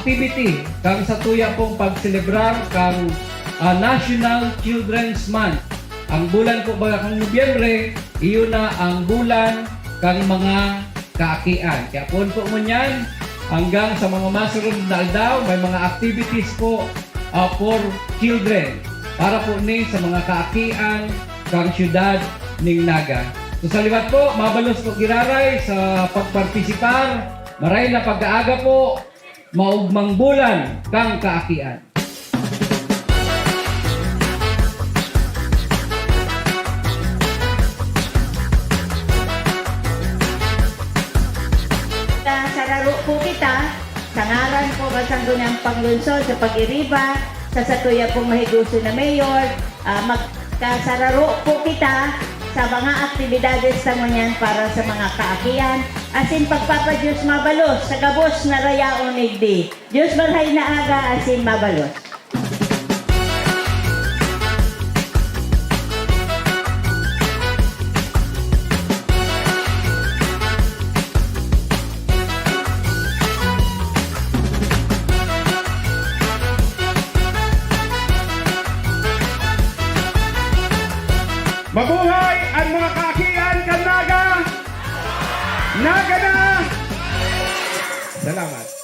activity kang sa tuya pong pagselebrar kang National Children's Month. Ang bulan po ba kang Nobyembre, iyon na ang bulan kang mga kaakian. Kaya po mo niyan, hanggang sa mga masunod na aldaw, may mga activities po for children. Para po ni sa mga kaakian kang syudad ning Naga. So sa liwat po, mabalos po giraray sa pagpartisipar. Maray na pag-aaga po, maugmang bulan kang kaakian. Sa laro po kita, sa ngaran po Basangguniang Panglunsod sa pag-iriba, sa satuya pong mahiguso na mayor, magkasararo po kita sa mga aktibidades sa ngunyan para sa mga kaakian, asin pagpapadyos mabalos sa gabos na rayaon nigdi. Diyos balhay na aga asin mabalos. Mabuhay ang mga kaakian kan Naga! Naga na! Salamat.